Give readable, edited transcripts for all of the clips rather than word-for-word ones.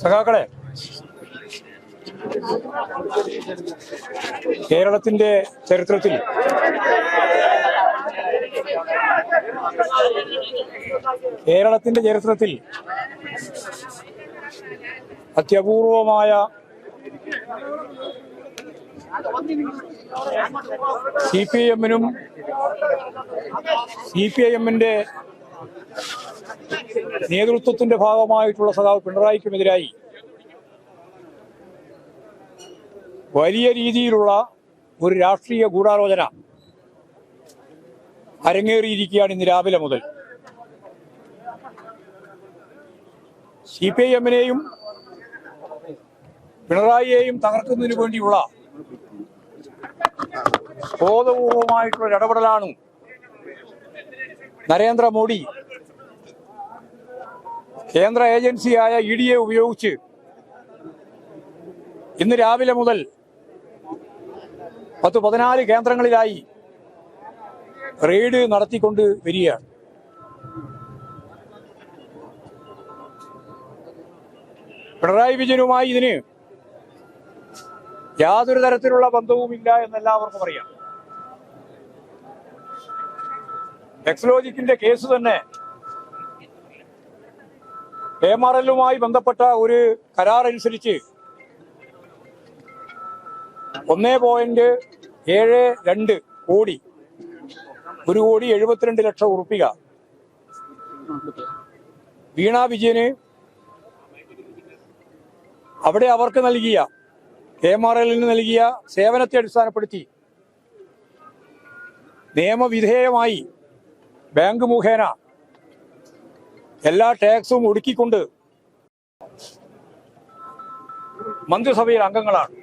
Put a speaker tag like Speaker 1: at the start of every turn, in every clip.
Speaker 1: സഖാക്കളെ, കേരളത്തിന്റെ ചരിത്രത്തിൽ അത്യപൂർവമായ CPIM-നും CPIM-ന്റെ നേതൃത്വത്തിന്റെ ഭാഗമായിട്ടുള്ള സഖാവ് പിണറായിക്കുമെതിരായി വലിയ രീതിയിലുള്ള ഒരു രാഷ്ട്രീയ ഗൂഢാലോചന അരങ്ങേറിയിരിക്കുകയാണ് ഇന്ന് രാവിലെ മുതൽ. CPIM-നെയും പിണറായിയെയും തകർക്കുന്നതിന് വേണ്ടിയുള്ള ബോധപൂർവമായിട്ടുള്ള ഇടപെടലാണ് നരേന്ദ്രമോദി കേന്ദ്ര ഏജൻസിയായ ED ഉപയോഗിച്ച് ഇന്ന് രാവിലെ മുതൽ 14 കേന്ദ്രങ്ങളിലായി റെയ്ഡ് നടത്തിക്കൊണ്ട് വരികയാണ്. പിണറായി വിജയനുമായി ഇതിന് യാതൊരു തരത്തിലുള്ള ബന്ധവുമില്ല എന്നെല്ലാവർക്കും അറിയാം. എക്സ്ലോജിക്കിന്റെ കേസ് തന്നെ KMRL-മായി ബന്ധപ്പെട്ട ഒരു കരാർ അനുസരിച്ച് 1.72 കോടി, 1,72,00,000 ഉറുപ്പിക വീണ വിജയന് അവിടെ അവർക്ക് നൽകിയ KMRL-ന് നൽകിയ സേവനത്തെ അടിസ്ഥാനപ്പെടുത്തി നിയമവിധേയമായി ബാങ്ക് മുഖേന എല്ലാ ടാക്സും ഒടുക്കിക്കൊണ്ട് മന്ത്രിസഭയിൽ അംഗങ്ങളാണ്.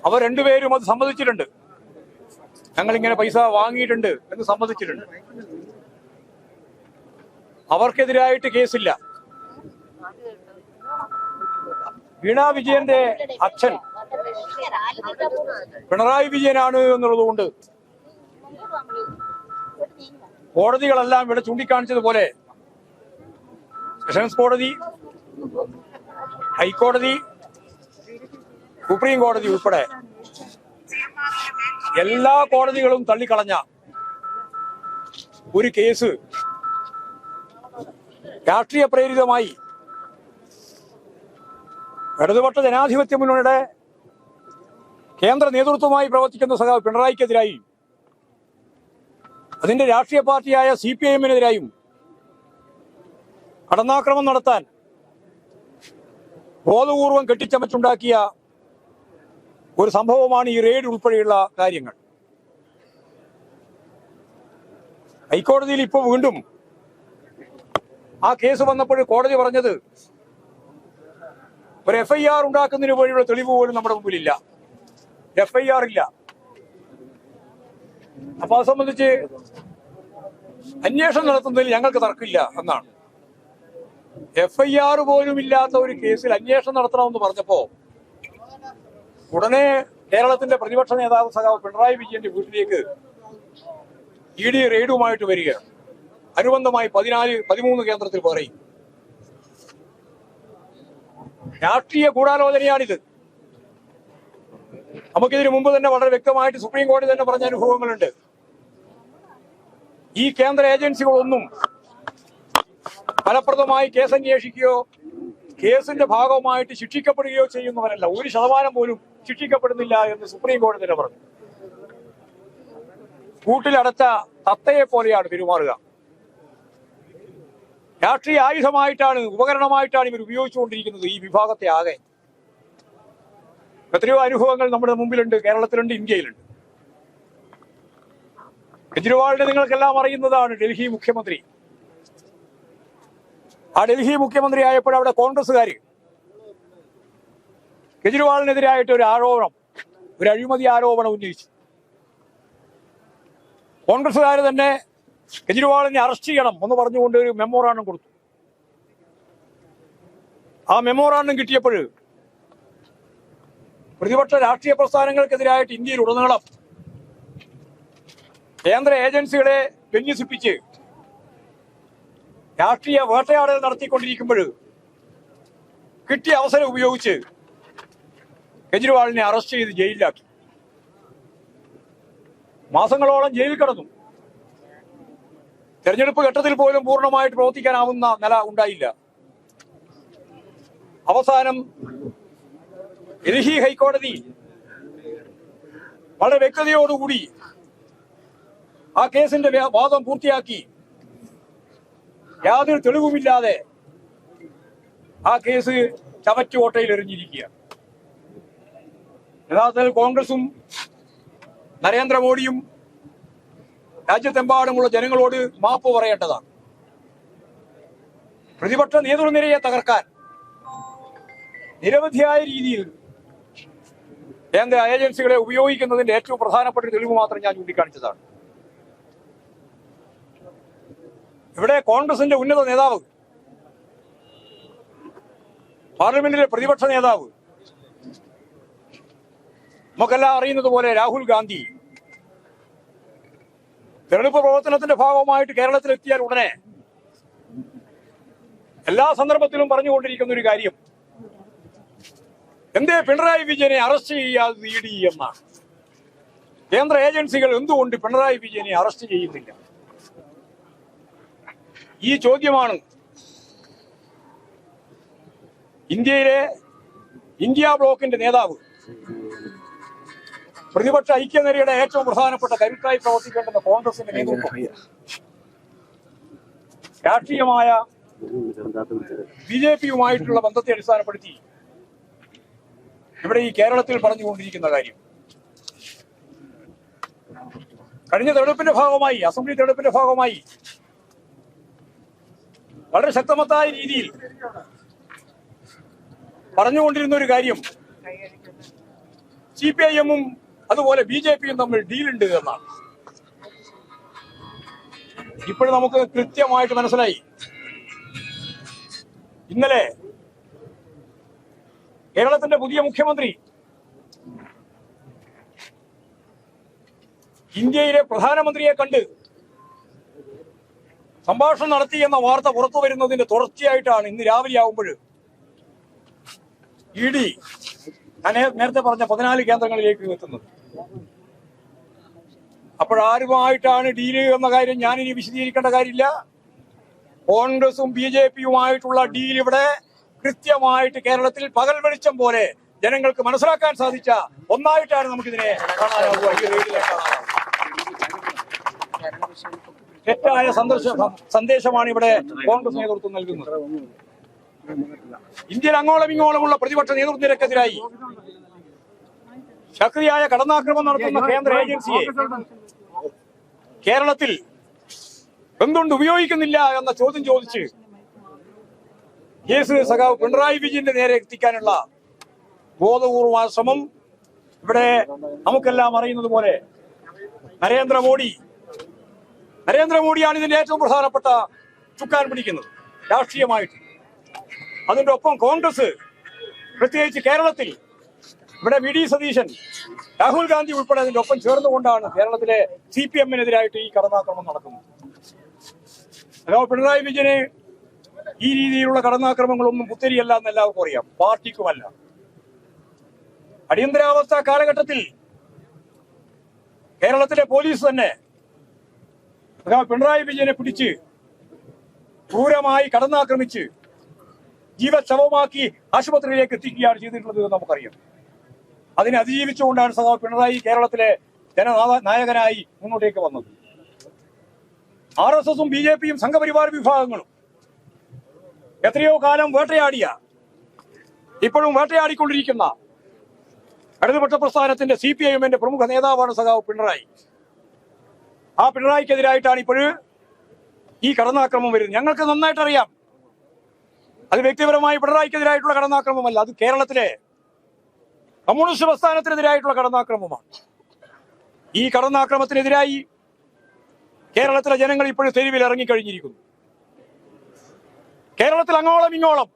Speaker 1: അവർ രണ്ടുപേരും അത് സമ്മതിച്ചിട്ടുണ്ട്. ഞങ്ങളിങ്ങനെ പൈസ വാങ്ങിയിട്ടുണ്ട് എന്ന് സമ്മതിച്ചിട്ടുണ്ട്. അവർക്കെതിരായിട്ട് കേസില്ല. വീണ വിജയന്റെ അച്ഛൻ പിണറായി വിജയനാണ് എന്നുള്ളതുകൊണ്ട് കോടതികളെല്ലാം ഇവിടെ ചൂണ്ടിക്കാണിച്ചതുപോലെ സെഷൻസ് കോടതി, ഹൈക്കോടതി, സുപ്രീം കോടതി ഉൾപ്പെടെ എല്ലാ കോടതികളും തള്ളിക്കളഞ്ഞ ഒരു കേസ് രാഷ്ട്രീയ പ്രേരിതമായി ഇടതുപക്ഷ ജനാധിപത്യ മുന്നണിയുടെ കേന്ദ്ര നേതൃത്വമായി പ്രവർത്തിക്കുന്ന സഖാവ് പിണറായിക്കെതിരായി, അതിന്റെ രാഷ്ട്രീയ പാർട്ടിയായ CPIM-നെതിരായും കടന്നാക്രമണം നടത്താൻ ബോധപൂർവം കെട്ടിച്ചമച്ചുണ്ടാക്കിയ ഒരു സംഭവമാണ് ഈ റെയ്ഡ് ഉൾപ്പെടെയുള്ള കാര്യങ്ങൾ. ഹൈക്കോടതിയിൽ ഇപ്പോൾ വീണ്ടും ആ കേസ് വന്നപ്പോൾ കോടതി പറഞ്ഞത് ഒരു FIR ഉണ്ടാക്കുന്നതിന് വേണ്ടിയുള്ള തെളിവ് പോലും നമ്മുടെ മുമ്പിലില്ല, FIR ഇല്ല. അപ്പൊ അത് സംബന്ധിച്ച് അന്വേഷണം നടത്തുന്നതിൽ ഞങ്ങൾക്ക് തർക്കമില്ല എന്നാണ്. FIR പോലും ഇല്ലാത്ത ഒരു കേസിൽ അന്വേഷണം നടത്തണമെന്ന് പറഞ്ഞപ്പോ ഉടനെ കേരളത്തിന്റെ പ്രതിപക്ഷ നേതാവ് സഖാവ് പിണറായി വിജയന്റെ വീട്ടിലേക്ക് ED റെയ്ഡുമായിട്ട് വരികയാണ്. അനുബന്ധമായി 13 കേന്ദ്രത്തിൽ പറയും. രാഷ്ട്രീയ ഗൂഢാലോചനയാണിത്. നമുക്കിതിനു മുമ്പ് തന്നെ വളരെ വ്യക്തമായിട്ട് സുപ്രീം കോടതി തന്നെ പറഞ്ഞ അനുഭവങ്ങളുണ്ട്. ഈ കേന്ദ്ര ഏജൻസികളൊന്നും ഫലപ്രദമായി കേസ് അന്വേഷിക്കുകയോ കേസിന്റെ ഭാഗമായിട്ട് ശിക്ഷിക്കപ്പെടുകയോ ചെയ്യുന്നവരല്ല. 1% പോലും ശിക്ഷിക്കപ്പെടുന്നില്ല എന്ന് സുപ്രീം കോടതി തന്നെ പറഞ്ഞു. കൂട്ടിലടച്ച തത്തയെ പോലെയാണ് പെരുമാറുക. രാഷ്ട്രീയ ആയുധമായിട്ടാണ്, ഉപകരണമായിട്ടാണ് ഇവർ ഉപയോഗിച്ചുകൊണ്ടിരിക്കുന്നത് ഈ വിഭാഗത്തെ ആകെ. എത്രയോ അനുഭവങ്ങൾ നമ്മുടെ മുമ്പിലുണ്ട്, കേരളത്തിലുണ്ട്, ഇന്ത്യയിലുണ്ട്. കെജ്രിവാളിനെ നിങ്ങൾക്കെല്ലാം അറിയുന്നതാണ്. ഡൽഹി മുഖ്യമന്ത്രി. ആ ഡൽഹി മുഖ്യമന്ത്രി ആയപ്പോൾ അവിടെ കോൺഗ്രസ്സുകാര് കെജ്രിവാളിനെതിരായിട്ട് ഒരു ആരോപണം, ഒരു അഴിമതി ആരോപണം ഉന്നയിച്ചു. കോൺഗ്രസ്സുകാർ തന്നെ കെജ്രിവാളിനെ അറസ്റ്റ് ചെയ്യണം എന്ന് പറഞ്ഞുകൊണ്ട് ഒരു മെമ്മോറാണ്ടം കൊടുത്തു. ആ മെമ്മോറാണ്ടം കിട്ടിയപ്പോൾ പ്രതിപക്ഷ രാഷ്ട്രീയ പ്രസ്ഥാനങ്ങൾക്കെതിരായിട്ട് ഇന്ത്യയിൽ ഉടനീളം കേന്ദ്ര ഏജൻസികളെ വിന്യസിപ്പിച്ച് രാഷ്ട്രീയ വേട്ടയാടൽ നടത്തിക്കൊണ്ടിരിക്കുമ്പോൾ കിട്ടിയ അവസരം ഉപയോഗിച്ച് കെജ്രിവാളിനെ അറസ്റ്റ് ചെയ്ത് ജയിലിലാക്കി. മാസങ്ങളോളം ജയിലിൽ കിടന്നു. തെരഞ്ഞെടുപ്പ് ഘട്ടത്തിൽ പോലും പൂർണ്ണമായിട്ട് പ്രവർത്തിക്കാനാവുന്ന നില ഉണ്ടായില്ല. അവസാനം ഡൽഹി ഹൈക്കോടതി വളരെ വ്യക്തതയോടുകൂടി ആ കേസിന്റെ വാദം പൂർത്തിയാക്കി യാതൊരു തെളിവുമില്ലാതെ ആ കേസ് ചവറ്റുകോട്ടയിൽ എറിഞ്ഞിരിക്കുകയാണ്. യഥാർത്ഥത്തിൽ കോൺഗ്രസും നരേന്ദ്രമോദിയും രാജ്യത്തെമ്പാടുമുള്ള ജനങ്ങളോട് മാപ്പ് പറയേണ്ടതാണ്. പ്രതിപക്ഷ നേതൃനിരയെ തകർക്കാൻ നിരവധിയായ രീതിയിൽ കേന്ദ്ര ഏജൻസികളെ ഉപയോഗിക്കുന്നതിന്റെ ഏറ്റവും പ്രധാനപ്പെട്ട തെളിവ് മാത്രം ഞാൻ ചൂണ്ടിക്കാണിച്ചതാണ്. ഇവിടെ കോൺഗ്രസിന്റെ ഉന്നത നേതാവ്, പാർലമെന്റിലെ പ്രതിപക്ഷ നേതാവ്, നമുക്കെല്ലാം അറിയുന്നത് പോലെ രാഹുൽ ഗാന്ധി തെരഞ്ഞെടുപ്പ് പ്രവർത്തനത്തിന്റെ ഭാഗമായിട്ട് കേരളത്തിലെത്തിയാൽ ഉടനെ എല്ലാ സന്ദർഭത്തിലും പറഞ്ഞുകൊണ്ടിരിക്കുന്ന ഒരു കാര്യം, എന്തേ പിണറായി വിജയനെ അറസ്റ്റ് ചെയ്യാതെ ഇ ഡി എന്നാണ്. കേന്ദ്ര ഏജൻസികൾ എന്തുകൊണ്ട് പിണറായി വിജയനെ അറസ്റ്റ് ചെയ്യുന്നില്ല? ഈ ചോദ്യമാണ് ഇന്ത്യ ബ്ലോക്കിന്റെ നേതാവ്, പ്രതിപക്ഷ ഐക്യനിരയുടെ ഏറ്റവും പ്രധാനപ്പെട്ട കരുത്തായി പ്രവർത്തിക്കേണ്ടുന്ന കോൺഗ്രസിന്റെ നേതൃത്വം രാഷ്ട്രീയമായ ബിജെപിയുമായിട്ടുള്ള ബന്ധത്തെ അടിസ്ഥാനപ്പെടുത്തി ഇവിടെ ഈ കേരളത്തിൽ പറഞ്ഞുകൊണ്ടിരിക്കുന്ന കാര്യം, കഴിഞ്ഞ തെരഞ്ഞെടുപ്പിന്റെ ഭാഗമായി, അസംബ്ലി തെരഞ്ഞെടുപ്പിന്റെ ഭാഗമായി വളരെ ശക്തമായ രീതിയിൽ പറഞ്ഞുകൊണ്ടിരുന്ന ഒരു കാര്യം, CPIM-ഉം അതുപോലെ BJP-യും തമ്മിൽ ഡീലുണ്ട് എന്നാണ്. ഇപ്പോഴും നമുക്ക് കൃത്യമായിട്ട് മനസ്സിലായി. ഇന്നലെ കേരളത്തിന്റെ പുതിയ മുഖ്യമന്ത്രി ഇന്ത്യയിലെ പ്രധാനമന്ത്രിയെ കണ്ട് സംഭാഷണം നടത്തി എന്ന വാർത്ത പുറത്തു വരുന്നതിന്റെ തുടർച്ചയായിട്ടാണ് ഇന്ന് രാവിലെ ആവുമ്പോൾ ED ഞാൻ നേരത്തെ പറഞ്ഞ 14 കേന്ദ്രങ്ങളിലേക്ക് എത്തുന്നത്. അപ്പോഴാരുമായിട്ടാണ് ഡീല് എന്ന കാര്യം ഞാനിനി വിശദീകരിക്കേണ്ട കാര്യമില്ല. കോൺഗ്രസും BJP-യുമായിട്ടുള്ള ഡീൽ ഇവിടെ കൃത്യമായിട്ട് കേരളത്തിൽ പകൽ വെളിച്ചം പോലെ ജനങ്ങൾക്ക് മനസ്സിലാക്കാൻ സാധിച്ച ഒന്നായിട്ടാണ് നമുക്കിതിനെ കാണാനാവുക. ഈ റെയിലിനെ കാണാനാവുക. തെറ്റായ സന്ദേശമാണ് ഇവിടെ കോൺഗ്രസ് നേതൃത്വം നൽകുന്നത്. ഇന്ത്യയിൽ അങ്ങോളം ഇങ്ങോളമുള്ള പ്രതിപക്ഷ നേതൃത്വത്തിനെതിരായി ശക്തിയായ കടന്നാക്രമണം നടത്തുന്ന കേന്ദ്ര ഏജൻസിയെ കേരളത്തിൽ എന്തുകൊണ്ട് ഉപയോഗിക്കുന്നില്ല എന്ന ചോദ്യം ചോദിച്ച് കേസ് സഖാവ് പിണറായി വിജയന്റെ നേരെ എത്തിക്കാനുള്ള ബോധപൂർവമായ ശ്രമം ഇവിടെ നമുക്കെല്ലാം അറിയുന്നത് പോലെ നരേന്ദ്രമോദിയാണ് ഇതിന്റെ ഏറ്റവും പ്രധാനപ്പെട്ട ചുക്കാൻ പിടിക്കുന്നത് രാഷ്ട്രീയമായിട്ട്. അതിന്റെ ഒപ്പം കോൺഗ്രസ്, പ്രത്യേകിച്ച് കേരളത്തിൽ ഇവിടെ VD സതീശൻ, രാഹുൽ ഗാന്ധി ഉൾപ്പെടെ അതിന്റെ ഒപ്പം ചേർന്നുകൊണ്ടാണ് കേരളത്തിലെ CPM-നെതിരായിട്ട് ഈ കടന്നാക്രമണം നടക്കുന്നത്. അല്ലാതെ പിണറായി വിജയന് ഈ രീതിയിലുള്ള കടന്നാക്രമങ്ങളൊന്നും പുത്തരിയല്ല എന്ന് എല്ലാവർക്കും അറിയാം, പാർട്ടിക്കുമല്ല. അടിയന്തരാവസ്ഥ കാലഘട്ടത്തിൽ കേരളത്തിലെ പോലീസ് തന്നെ പിണറായി വിജയനെ പിടിച്ച് ക്രൂരമായി കടന്നാക്രമിച്ച് ജീവശവമാക്കി ആശുപത്രിയിലേക്ക് എത്തിക്കുകയാണ് ചെയ്തിട്ടുള്ളത് എന്ന് നമുക്കറിയാം. അതിനെ അതിജീവിച്ചുകൊണ്ടാണ് സഖാവ് പിണറായി കേരളത്തിലെ ജനനായകനായി മുന്നോട്ടേക്ക് വന്നത്. RSS-ഉം BJP-യും സംഘപരിവാർ വിഭാഗങ്ങളും എത്രയോ കാലം വേട്ടയാടിയ, ഇപ്പോഴും വേട്ടയാടിക്കൊണ്ടിരിക്കുന്ന ഇടതുപക്ഷ പ്രസ്ഥാനത്തിന്റെ CPIM-ന്റെ പ്രമുഖ നേതാവാണ് സഖാവ് പിണറായി. ആ പിണറായിക്കെതിരായിട്ടാണ് ഇപ്പോഴും ഈ കടന്നാക്രമം വരുന്നത്. ഞങ്ങൾക്ക് നന്നായിട്ടറിയാം, അത് വ്യക്തിപരമായി പിണറായിക്കെതിരായിട്ടുള്ള കടന്നാക്രമമല്ല, അത് കേരളത്തിലെ കമ്മ്യൂണിസ്റ്റ് പ്രസ്ഥാനത്തിനെതിരായിട്ടുള്ള കടന്നാക്രമമാണ്. ഈ കടന്നാക്രമത്തിനെതിരായി കേരളത്തിലെ ജനങ്ങൾ ഇപ്പോഴും തെരുവിൽ ഇറങ്ങിക്കഴിഞ്ഞിരിക്കുന്നു. കേരളത്തിൽ അങ്ങോളം ഇങ്ങോളം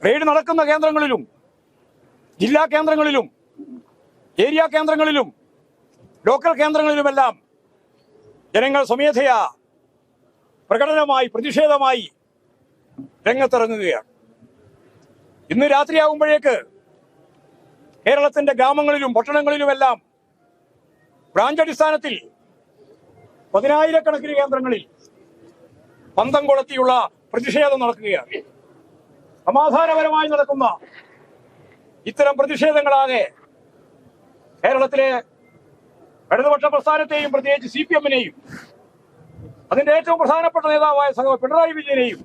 Speaker 1: റെയ്ഡ് നടക്കുന്ന കേന്ദ്രങ്ങളിലും ജില്ലാ പ്രകടനമായി പ്രതിഷേധമായി രംഗത്തിറങ്ങുകയാണ്. ഇന്ന് രാത്രിയാകുമ്പോഴേക്ക് കേരളത്തിന്റെ ഗ്രാമങ്ങളിലും പട്ടണങ്ങളിലുമെല്ലാം ബ്രാഞ്ച് അടിസ്ഥാനത്തിൽ 10,000-കണക്കിന് കേന്ദ്രങ്ങളിൽ പന്തം കൊളുത്തിയുള്ള പ്രതിഷേധം നടക്കുകയാണ്. സമാധാനപരമായി നടക്കുന്ന ഇത്തരം പ്രതിഷേധങ്ങളാകെ കേരളത്തിലെ ഇടതുപക്ഷ പ്രസ്ഥാനത്തെയും പ്രത്യേകിച്ച് CPM-നെയും അതിന്റെ ഏറ്റവും പ്രധാനപ്പെട്ട നേതാവായ സഖാവ് പിണറായി വിജയനെയും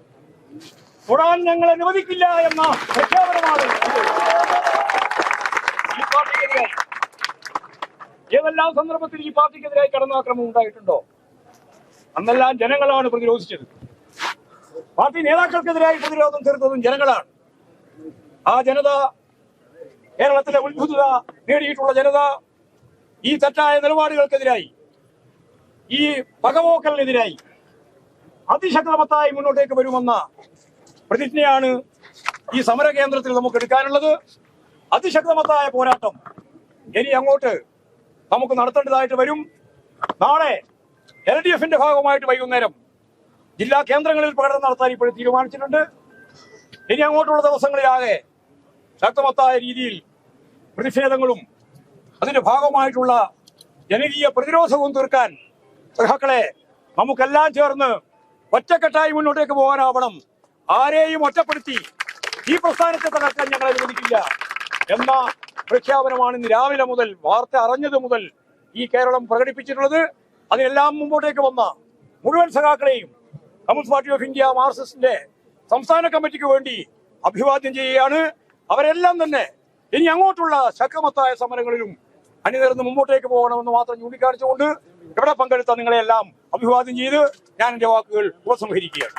Speaker 1: തൊടാൻ ഞങ്ങൾ അനുവദിക്കില്ല എന്ന പ്രഖ്യാപനമാണ് ഈ പാർട്ടിക്കെതിരായി. ഏതെല്ലാം സന്ദർഭത്തിൽ ഈ പാർട്ടിക്കെതിരായി കടന്നാക്രമണം ഉണ്ടായിട്ടുണ്ടോ അന്നെല്ലാം ജനങ്ങളാണ് പ്രതിരോധിച്ചത്. പാർട്ടി നേതാക്കൾക്കെതിരായി പ്രതിരോധം തീർത്തതും ജനങ്ങളാണ്. ആ ജനത, കേരളത്തിലെ ഉത്ഭുതത നേടിയിട്ടുള്ള ജനത ഈ തെറ്റായ നിലപാടുകൾക്കെതിരായി, ഈ പകപോക്കലിനെതിരായി അതിശക്തമത്തായി മുന്നോട്ടേക്ക് വരുമെന്ന പ്രതിജ്ഞയാണ് ഈ സമര കേന്ദ്രത്തിൽ നമുക്ക് എടുക്കാനുള്ളത്. അതിശക്തമത്തായ പോരാട്ടം ഇനി അങ്ങോട്ട് നമുക്ക് നടത്തേണ്ടതായിട്ട് വരും. നാളെ LDF-ന്റെ ഭാഗമായിട്ട് വൈകുന്നേരം ജില്ലാ കേന്ദ്രങ്ങളിൽ പ്രകടനം നടത്താൻ ഇപ്പോൾ തീരുമാനിച്ചിട്ടുണ്ട്. ഇനി അങ്ങോട്ടുള്ള ദിവസങ്ങളിലാകെ ശക്തമത്തായ രീതിയിൽ പ്രതിഷേധങ്ങളും അതിന്റെ ഭാഗമായിട്ടുള്ള ജനകീയ പ്രതിരോധവും തീർക്കാൻ സഖാക്കളെ നമുക്കെല്ലാം ചേർന്ന് ഒറ്റക്കെട്ടായി മുന്നോട്ടേക്ക് പോകാനാവണം. ആരെയും ഒറ്റപ്പെടുത്തി ഈ പ്രസ്ഥാനത്തെ തകർക്കാൻ ഞങ്ങൾ അനുവദിക്കില്ല എന്ന പ്രഖ്യാപനമാണ് ഇന്ന് രാവിലെ മുതൽ, വാർത്ത അറിഞ്ഞത് മുതൽ ഈ കേരളം പ്രകടിപ്പിച്ചിട്ടുള്ളത്. അതിനെല്ലാം മുമ്പോട്ടേക്ക് വന്ന മുഴുവൻ സഖാക്കളെയും കമ്മ്യൂണിസ്റ്റ് പാർട്ടി ഓഫ് ഇന്ത്യ മാർക്സിസ്റ്റിന്റെ സംസ്ഥാന കമ്മിറ്റിക്ക് വേണ്ടി അഭിവാദ്യം ചെയ്യുകയാണ്. അവരെല്ലാം തന്നെ ഇനി അങ്ങോട്ടുള്ള ശക്തമത്തായ സമരങ്ങളിലും അണിനിരന്ന് മുമ്പോട്ടേക്ക് പോകണമെന്ന് മാത്രം ചൂണ്ടിക്കാണിച്ചുകൊണ്ട് ഇവിടെ പങ്കെടുത്ത നിങ്ങളെല്ലാം അഭിവാദ്യം ചെയ്ത് ഞാൻ എന്റെ വാക്കുകൾ ഉപസംഹരിക്കുകയാണ്.